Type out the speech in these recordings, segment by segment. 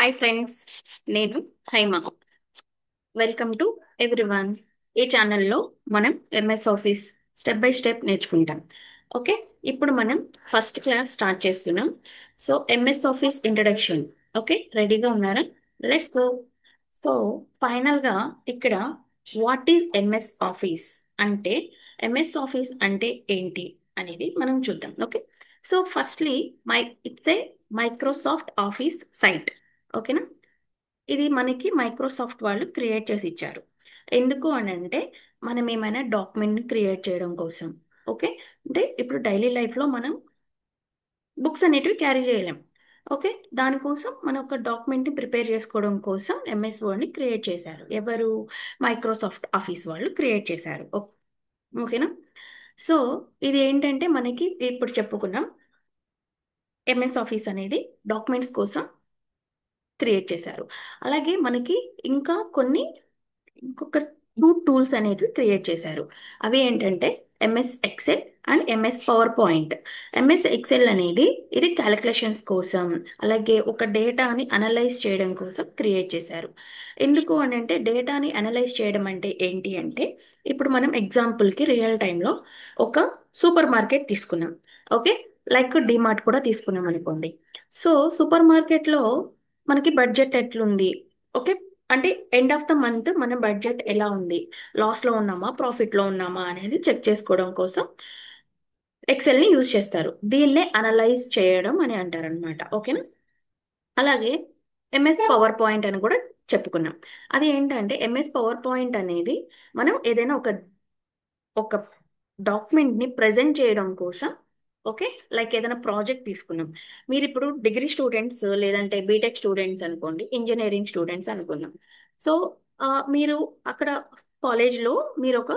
Hi friends, నేను Haima. Welcome to everyone. ఈ ఛానల్లో మనం MS Office step by step నేర్చుకుంటాం. ఓకే, ఇప్పుడు మనం ఫస్ట్ క్లాస్ స్టార్ట్ చేస్తున్నాం. So MS Office introduction. Okay, రెడీగా ఉన్నారా? Let's go. సో ఫైనల్గా ఇక్కడ వాట్ ఈజ్ ఎంఎస్ ఆఫీస్ అంటే, ఎంఎస్ ఆఫీస్ అంటే ఏంటి అనేది మనం చూద్దాం. Okay, so firstly it's a Microsoft Office site. ఓకేనా? ఇది మనకి మైక్రోసాఫ్ట్ వాళ్ళు క్రియేట్ చేసి ఇచ్చారు. ఎందుకు అని అంటే, మనం ఏమైనా డాక్యుమెంట్ని క్రియేట్ చేయడం కోసం. ఓకే, అంటే ఇప్పుడు డైలీ లైఫ్లో మనం బుక్స్ అనేటివి క్యారీ చేయలేం. ఓకే, దానికోసం మనం ఒక డాక్యుమెంట్ని ప్రిపేర్ చేసుకోవడం కోసం ఎంఎస్ వర్డ్ని క్రియేట్ చేశారు. ఎవరు? మైక్రోసాఫ్ట్ ఆఫీస్ వాళ్ళు క్రియేట్ చేశారు. ఓకేనా? సో ఇది ఏంటంటే, మనకి ఇప్పుడు చెప్పుకున్నాం, ఎంఎస్ ఆఫీస్ అనేది డాక్యుమెంట్స్ కోసం క్రియేట్ చేశారు. అలాగే మనకి ఇంకా ఇంకొక టూ టూల్స్ అనేవి క్రియేట్ చేశారు. అవి ఏంటంటే MS Excel and MS power point. MS Excel అనేది ఇది క్యాలిక్యులేషన్స్ కోసం, అలాగే ఒక డేటాని అనలైజ్ చేయడం కోసం క్రియేట్ చేశారు. ఎందుకు అని అంటే, డేటాని అనలైజ్ చేయడం అంటే ఏంటి అంటే, ఇప్పుడు మనం ఎగ్జాంపుల్కి రియల్ టైంలో ఒక సూపర్ మార్కెట్ తీసుకున్నాం. ఓకే, లైక్ డిమార్ట్ కూడా తీసుకున్నాం అనుకోండి. సో సూపర్ మార్కెట్లో మనకి బడ్జెట్ ఎట్లుంది? ఓకే, అంటే ఎండ్ ఆఫ్ ద మంత్ మన బడ్జెట్ ఎలా ఉంది, లాస్లో ఉన్నామా ప్రాఫిట్లో ఉన్నామా అనేది చెక్ చేసుకోవడం కోసం ఎక్సెల్ని యూజ్ చేస్తారు. దీన్నే అనలైజ్ చేయడం అని అంటారు అనమాట. ఓకేనా? అలాగే ఎంఎస్ పవర్ పాయింట్ అని కూడా చెప్పుకున్నాం. అది ఏంటంటే, ఎంఎస్ పవర్ పాయింట్ అనేది మనం ఏదైనా ఒక డాక్యుమెంట్ని ప్రజెంట్ చేయడం కోసం. ఓకే, లైక్ ఏదైనా ప్రాజెక్ట్ తీసుకున్నాం. మీరు ఇప్పుడు డిగ్రీ స్టూడెంట్స్ లేదంటే బీటెక్ స్టూడెంట్స్ అనుకోండి, ఇంజనీరింగ్ స్టూడెంట్స్ అనుకున్నాం. సో మీరు అక్కడ కాలేజ్లో మీరు ఒక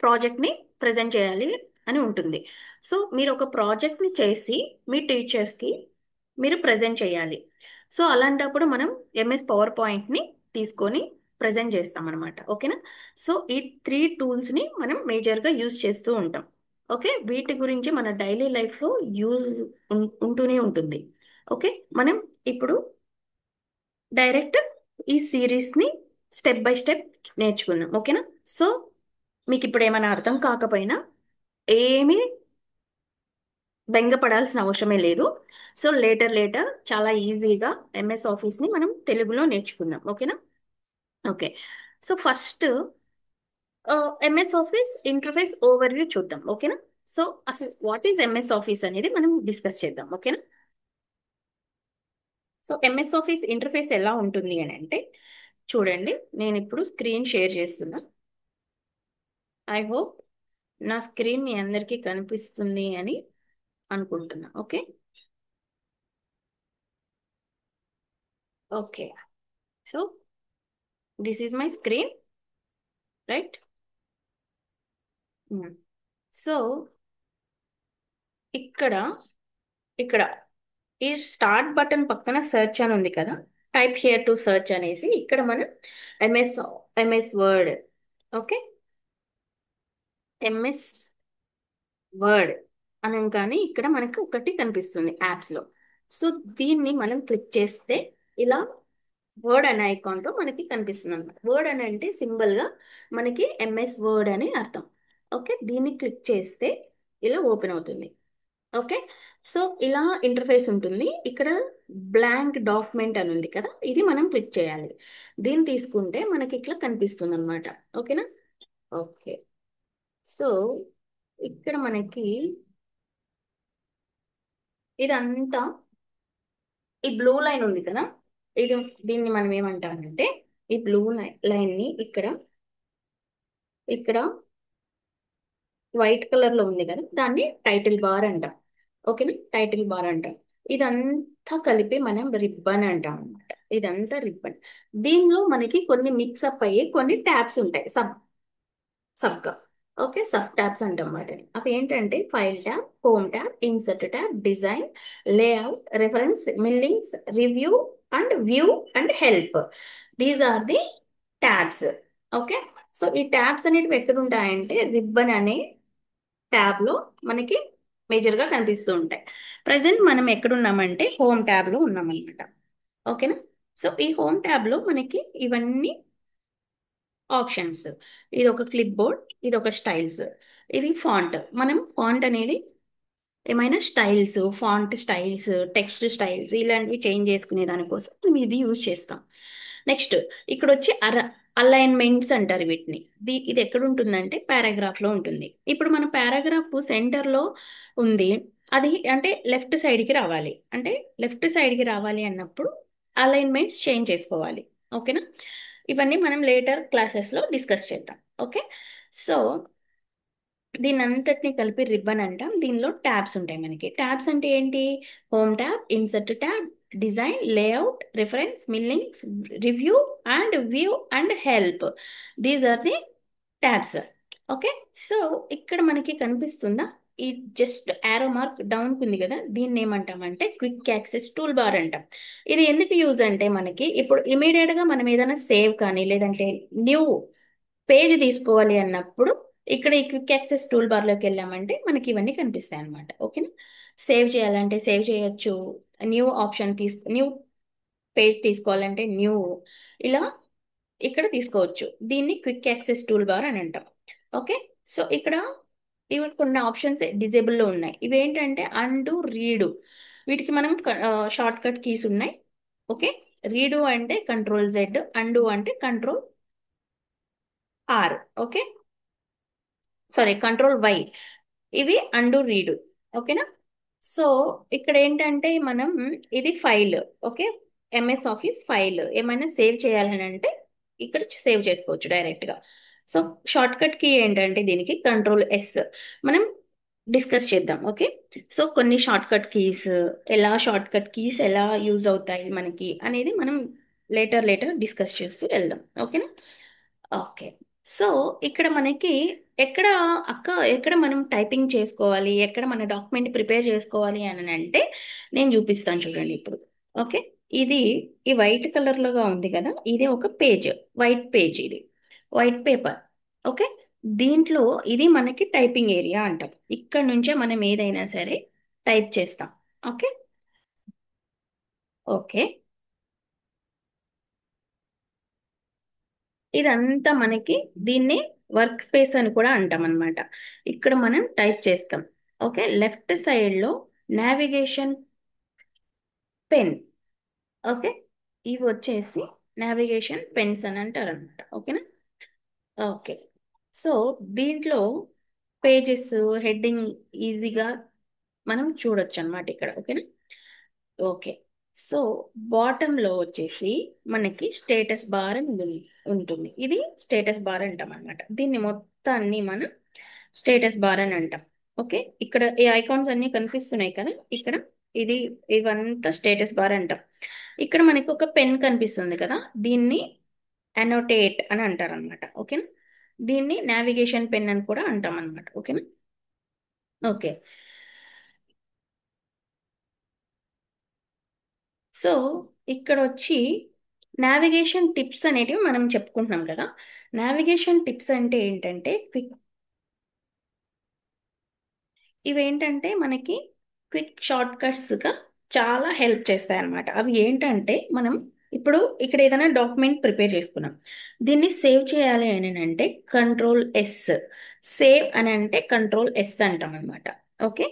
ప్రాజెక్ట్ని ప్రజెంట్ చేయాలి అని ఉంటుంది. సో మీరు ఒక ప్రాజెక్ట్ని చేసి మీ టీచర్స్కి మీరు ప్రజెంట్ చేయాలి. సో అలాంటప్పుడు మనం ఎంఎస్ పవర్ పాయింట్ని తీసుకొని ప్రజెంట్ చేస్తాం అనమాట. ఓకేనా? సో ఈ త్రీ టూల్స్ని మనం మేజర్గా యూజ్ చేస్తూ ఉంటాం. ఓకే, వీటి గురించి మన డైలీ లైఫ్లో యూజ్ ఉంటూనే ఉంటుంది. ఓకే, మనం ఇప్పుడు డైరెక్ట్ ఈ సిరీస్ని స్టెప్ బై స్టెప్ నేర్చుకున్నాం. ఓకేనా? సో మీకు ఇప్పుడు ఏమైనా అర్థం కాకపోయినా ఏమీ బెంగపడాల్సిన అవసరమే లేదు. సో లేటర్ చాలా ఈజీగా ఎంఎస్ ఆఫీస్ని మనం తెలుగులో నేర్చుకుందాం. ఓకేనా? Okay, so first MS office interface overview చూద్దాం. ఓకేనా? సో అసలు వాట్ ఈజ్ ఎంఎస్ ఆఫీస్ అనేది మనం డిస్కస్ చేద్దాం. ఓకేనా? సో ఎంఎస్ ఆఫీస్ ఇంటర్ఫేస్ ఎలా ఉంటుంది అని అంటే, చూడండి, నేను ఇప్పుడు స్క్రీన్ షేర్ చేస్తున్నా. ఐ హోప్ నా స్క్రీన్ మీ అందరికీ కనిపిస్తుంది అని అనుకుంటున్నా. Okay, okay. So this is my screen, right? So ఇక్కడ ఇక్కడ ఈ స్టార్ట్ బటన్ పక్కన సెర్చ్ అని ఉంది కదా, టైప్ హియర్ టు సెర్చ్ అనేసి ఇక్కడ మనం MS MS word. Okay, MS word అనగానే ఇక్కడ మనకి ఒకటి కనిపిస్తుంది యాప్స్లో. సో దీన్ని మనం క్లిక్ చేస్తే ఇలా వర్డ్ అనే ఐకాన్తో మనకి కనిపిస్తుంది అనమాట. వర్డ్ అని అంటే సింపుల్గా మనకి ఎంఎస్ వర్డ్ అని అర్థం. ఓకే, దీన్ని క్లిక్ చేస్తే ఇలా ఓపెన్ అవుతుంది. ఓకే, సో ఇలా ఇంటర్ఫేస్ ఉంటుంది. ఇక్కడ బ్లాంక్ డాక్యుమెంట్ అని ఉంది కదా, ఇది మనం క్లిక్ చేయాలి. దీన్ని తీసుకుంటే మనకి ఇట్లా కనిపిస్తుంది అనమాట. ఓకేనా? ఓకే, సో ఇక్కడ మనకి ఇదంతా ఈ బ్లూ లైన్ ఉంది కదా, ఇది దీన్ని మనం ఏమంటామంటే, ఈ బ్లూ లైన్ని ఇక్కడ ఇక్కడ వైట్ కలర్ లో ఉంది కదా, దాన్ని టైటిల్ బార్ అంటాం. ఓకేనా? టైటిల్ బార్ అంటాం. ఇదంతా కలిపి మనం రిబ్బన్ అంటాం అనమాట. ఇదంతా రిబ్బన్. దీనిలో మనకి కొన్ని మిక్సప్ అయ్యి కొన్ని ట్యాబ్స్ ఉంటాయి, సబ్గా. ఓకే, సబ్ ట్యాబ్స్ అంటాం వాటిని. అవి ఏంటంటే file tab, home tab, insert tab, design, layout, reference, mailings, review and view and help. These are the tabs. Okay, so ఈ ట్యాబ్స్ అనేటివి ఎక్కడ ఉంటాయంటే, రిబ్బన్ అనే ట్యాబ్ లో మనకి మేజర్ గా కనిపిస్తూ ఉంటాయి. ప్రజెంట్ మనం ఎక్కడున్నామంటే హోమ్ ట్యాబ్ లో ఉన్నామన్నమాట. ఓకేనా? సో ఈ హోమ్ ట్యాబ్లో మనకి ఇవన్నీ ఆప్షన్స్. ఇది ఒక క్లిప్ బోర్డ్, ఇది ఒక స్టైల్స్, ఇది ఫాంట్. మనం ఫాంట్ అనేది ఏమైనా styles, font styles, text styles ఇలాంటివి చేంజ్ చేసుకునే దానికోసం మనం ఇది యూజ్ చేస్తాం. నెక్స్ట్ ఇక్కడ వచ్చి అలైన్మెంట్స్ అంటారు వీటిని. ఇది ఎక్కడ ఉంటుందంటే పారాగ్రాఫ్లో ఉంటుంది. ఇప్పుడు మన పారాగ్రాఫ్ సెంటర్లో ఉంది, అది అంటే లెఫ్ట్ సైడ్కి రావాలి. అంటే లెఫ్ట్ సైడ్కి రావాలి అన్నప్పుడు అలైన్మెంట్స్ చేంజ్ చేసుకోవాలి. ఓకేనా? ఇవన్నీ మనం లేటర్ క్లాసెస్లో డిస్కస్ చేద్దాం. ఓకే. సో దీని అంతటిని కలిపి రిబ్బన్ అంటాం. దీనిలో ట్యాబ్స్ ఉంటాయి మనకి. ట్యాబ్స్ అంటే ఏంటి? Home tab, insert tab, design, layout, reference, mailings, review and view and help. These are the tabs. Okay. So ఇక్కడ మనకి కనిపిస్తుందా? ఈ జస్ట్ యారో మార్క్ డౌన్ ఉంది కదా, దీన్ని ఏమంటామంటే క్విక్ యాక్సెస్ టూల్ బార్ అంటాం. ఇది ఎందుకు యూజ్ అంటే మనకి ఇప్పుడు ఇమీడియట్ గా మనం ఏదైనా సేవ్ కానీ లేదంటే న్యూ పేజ్ తీసుకోవాలి అన్నప్పుడు ఇక్కడ ఈ క్విక్ యాక్సెస్ టూల్ బార్లోకి వెళ్ళామంటే మనకి ఇవన్నీ కనిపిస్తాయి అనమాట. ఓకేనా? సేవ్ చేయాలంటే సేవ్ చేయొచ్చు, న్యూ ఆప్షన్ న్యూ పేజ్ తీసుకోవాలంటే న్యూ, ఇలా ఇక్కడ తీసుకోవచ్చు. దీన్ని క్విక్ యాక్సెస్ టూల్ బార్ అని అంటాం. ఓకే. సో ఇక్కడ ఇవి కొన్ని ఆప్షన్స్ డిజేబుల్లో ఉన్నాయి. ఇవి ఏంటంటే అండు, రీడు. వీటికి మనం షార్ట్ కట్ కీస్ ఉన్నాయి. ఓకే. రీడు అంటే కంట్రోల్ జెడ్, అండు అంటే control R. Okay. Sorry, control Y. ఇవి అండు, రీడు. ఓకేనా? సో ఇక్కడ ఏంటంటే మనం ఇది file. Okay. MS Office file ఏమైనా సేవ్ చేయాలని అంటే ఇక్కడ సేవ్ చేసుకోవచ్చు డైరెక్ట్ గా. సో షార్ట్ కట్ కీ ఏంటంటే దీనికి కంట్రోల్ ఎస్. మనం డిస్కస్ చేద్దాం. ఓకే. సో కొన్ని short cut keys, short cut keys ఎలా యూజ్ అవుతాయి మనకి అనేది మనం లేటర్ డిస్కస్ చేస్తూ వెళ్దాం. ఓకేనా? ఓకే. సో ఇక్కడ మనకి ఎక్కడ ఎక్కడ మనం టైపింగ్ చేసుకోవాలి, ఎక్కడ మన డాక్యుమెంట్ ప్రిపేర్ చేసుకోవాలి అని అంటే నేను చూపిస్తాను చూడండి ఇప్పుడు. ఓకే. ఇది ఈ వైట్ కలర్లోగా ఉంది కదా, ఇది ఒక పేజ్, వైట్ పేజ్, ఇది వైట్ పేపర్. ఓకే. దీంట్లో ఇది మనకి టైపింగ్ ఏరియా అంటాం. ఇక్కడ నుంచే మనం ఏదైనా సరే టైప్ చేస్తాం. ఓకే. ఓకే. ఇదంతా మనకి దీన్ని వర్క్ స్పేస్ అని కూడా అంటాం అనమాట. ఇక్కడ మనం టైప్ చేస్తాం. ఓకే. లెఫ్ట్ సైడ్లో నావిగేషన్ పెన్. ఓకే. ఇవి వచ్చేసి నావిగేషన్ పెన్స్ అని అంటారు అనమాట. ఓకేనా? ఓకే. సో దీంట్లో పేజెస్, హెడ్డింగ్ ఈజీగా మనం చూడొచ్చు అనమాట ఇక్కడ. ఓకేనా? ఓకే. సో బాటంలో వచ్చేసి మనకి స్టేటస్ బార్ అని ఉంటుంది. ఇది స్టేటస్ బార్ అంటాం అనమాట. దీన్ని మొత్తాన్ని మనం స్టేటస్ బార్ అని అంటాం. ఓకే. ఇక్కడ ఈ ఐకాన్స్ అన్ని కనిపిస్తున్నాయి కదా, ఇక్కడ ఇది ఇవంతా స్టేటస్ బార్ అంటాం. ఇక్కడ మనకి ఒక పెన్ కనిపిస్తుంది కదా, దీన్ని అనోటేట్ అని అంటారు అనమాట. ఓకేనా? దీన్ని నావిగేషన్ పెన్ అని కూడా అంటాం అనమాట. ఓకేనా? ఓకే. సో ఇక్కడ వచ్చి నావిగేషన్ టిప్స్ అనేటివి మనం చెప్పుకుంటున్నాం కదా. నావిగేషన్ టిప్స్ అంటే ఏంటంటే ఇవేంటంటే మనకి క్విక్ షార్ట్ కట్స్గా చాలా హెల్ప్ చేస్తాయి అన్నమాట. అవి ఏంటంటే మనం ఇప్పుడు ఇక్కడ ఏదైనా డాక్యుమెంట్ ప్రిపేర్ చేసుకున్నాం, దీన్ని సేవ్ చేయాలి అని అంటే కంట్రోల్ ఎస్. సేవ్ అని అంటే కంట్రోల్ ఎస్ అంటాం అనమాట. ఓకే.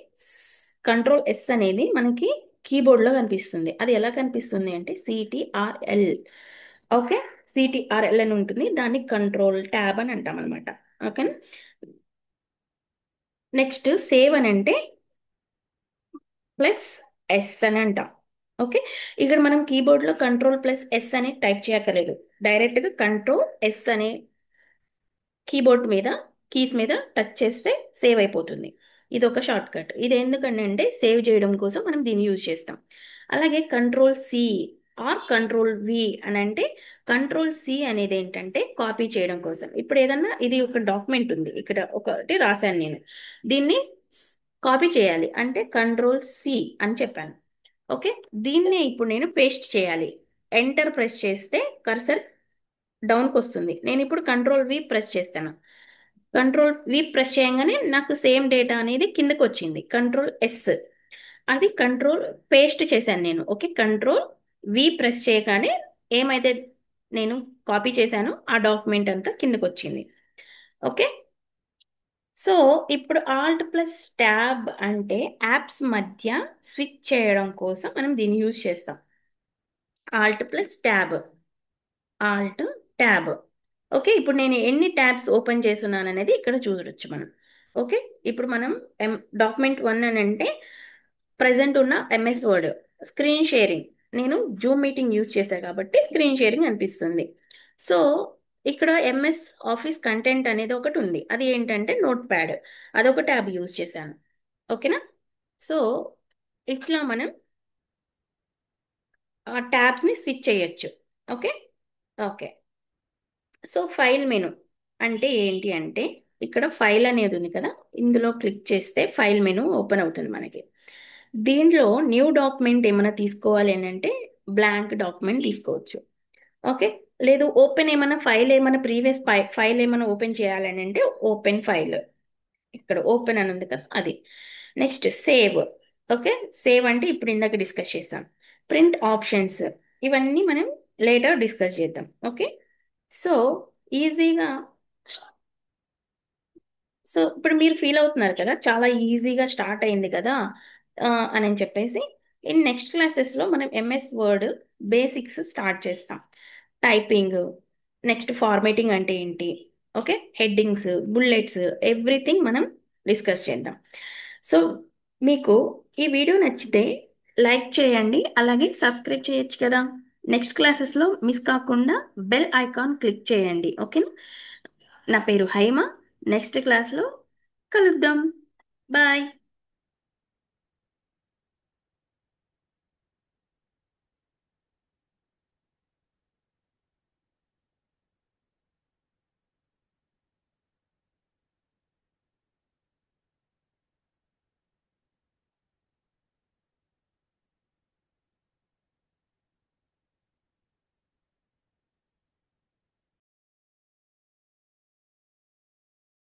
కంట్రోల్ ఎస్ అనేది మనకి కీబోర్డ్లో కనిపిస్తుంది. అది ఎలా కనిపిస్తుంది అంటే సిటిఆర్ఎల్. ఓకే. సిటిఆర్ఎల్ అని ఉంటుంది, దాన్ని కంట్రోల్ ట్యాబ్ అని అంటాం అనమాట. ఓకే. నెక్స్ట్ సేవ్ అని అంటే ప్లస్ ఎస్ అని అంటాం. ఓకే. ఇక్కడ మనం కీబోర్డ్లో కంట్రోల్ ప్లస్ ఎస్ అని టైప్ చేయక్కర్లేదు, డైరెక్ట్గా కంట్రోల్ ఎస్ అనే కీబోర్డ్ మీద కీస్ మీద టచ్ చేస్తే సేవ్ అయిపోతుంది. ఇది ఒక షార్ట్ కట్. ఇది ఎందుకంటే సేవ్ చేయడం కోసం మనం దీన్ని యూజ్ చేస్తాం. అలాగే control C or control V అని అంటే కంట్రోల్ సి అనేది ఏంటంటే కాపీ చేయడం కోసం. ఇప్పుడు ఏదన్నా ఇది ఒక డాక్యుమెంట్ ఉంది, ఇక్కడ ఒకటి రాశాను నేను, దీన్ని కాపీ చేయాలి అంటే కంట్రోల్ సి అని చెప్పాను. ఓకే. దీన్నే ఇప్పుడు నేను పేస్ట్ చేయాలి. ఎంటర్ ప్రెస్ చేస్తే కర్సర్ డౌన్కి వస్తుంది. నేను ఇప్పుడు కంట్రోల్ వి ప్రెస్ చేస్తాను. కంట్రోల్ వి ప్రెస్ చేయగానే నాకు సేమ్ డేటా అనేది కిందకి వచ్చింది. కంట్రోల్ ఎస్, అది కంట్రోల్ పేస్ట్ చేశాను నేను. ఓకే. కంట్రోల్ వి ప్రెస్ చేయగానే ఏమైతే నేను కాపీ చేశానో ఆ డాక్యుమెంట్ అంతా కిందకు వచ్చింది. ఓకే. సో ఇప్పుడు ఆల్ట్ ప్లస్ ట్యాబ్ అంటే యాప్స్ మధ్య స్విచ్ చేయడం కోసం మనం దీన్ని యూజ్ చేస్తాం. Alt plus tab, Alt tab. Okay, ఇప్పుడు నేను ఎన్ని ట్యాబ్స్ ఓపెన్ చేస్తున్నాను అనేది ఇక్కడ చూడొచ్చు మనం. ఓకే, ఇప్పుడు మనం డాక్యుమెంట్ 1 అని అంటే ప్రజెంట్ ఉన్న ఎంఎస్ వర్డ్ స్క్రీన్ షేరింగ్. నేను జూమ్ మీటింగ్ యూజ్ చేశాను కాబట్టి స్క్రీన్ షేరింగ్ అనిపిస్తుంది. సో ఇక్కడ ఎంఎస్ ఆఫీస్ కంటెంట్ అనేది ఒకటి ఉంది, అది ఏంటంటే నోట్ ప్యాడ్, అదొక ట్యాబ్ యూజ్ చేశాను. ఓకేనా. సో ఇట్లా మనం ఆ ట్యాబ్స్ని స్విచ్ చేయొచ్చు. Okay. Okay. So file menu అంటే ఏంటి అంటే ఇక్కడ ఫైల్ అనేది ఉంది కదా, ఇందులో క్లిక్ చేస్తే ఫైల్ మెను ఓపెన్ అవుతుంది మనకి. దీంట్లో న్యూ డాక్యుమెంట్ ఏమైనా తీసుకోవాలి అని అంటే బ్లాంక్ డాక్యుమెంట్ తీసుకోవచ్చు. ఓకే. లేదు ఓపెన్ ఏమైనా ఫైల్ ఏమైనా ప్రీవియస్ ఫైల్ ఏమైనా ఓపెన్ చేయాలని అంటే ఓపెన్ ఫైల్, ఇక్కడ ఓపెన్ అని ఉంది కదా అది. Next save. ఓకే, సేవ్ అంటే ఇప్పుడు ఇందాక డిస్కస్ చేస్తాం. ప్రింట్ ఆప్షన్స్, ఇవన్నీ మనం లేటర్ డిస్కస్ చేద్దాం. ఓకే. సో ఈజీగా, సో ఇప్పుడు మీరు ఫీల్ అవుతున్నారు కదా చాలా ఈజీగా స్టార్ట్ అయింది కదా అని చెప్పేసి, ఇన్ నెక్స్ట్ క్లాసెస్లో మనం ఎంఎస్ వర్డ్ బేసిక్స్ స్టార్ట్ చేస్తాం. టైపింగ్, నెక్స్ట్ ఫార్మేటింగ్ అంటే ఏంటి, ఓకే, హెడ్డింగ్స్, బుల్లెట్స్, ఎవ్రీథింగ్ మనం డిస్కస్ చేద్దాం. సో మీకు ఈ వీడియో నచ్చితే లైక్ చేయండి, అలాగే సబ్స్క్రైబ్ చేయొచ్చు కదా. నెక్స్ట్ క్లాసెస్లో మిస్ కాకుండా బెల్ ఐకాన్ క్లిక్ చేయండి. ఓకేనా. నా పేరు హైమ. నెక్స్ట్ క్లాస్లో కలుద్దాం. బాయ్.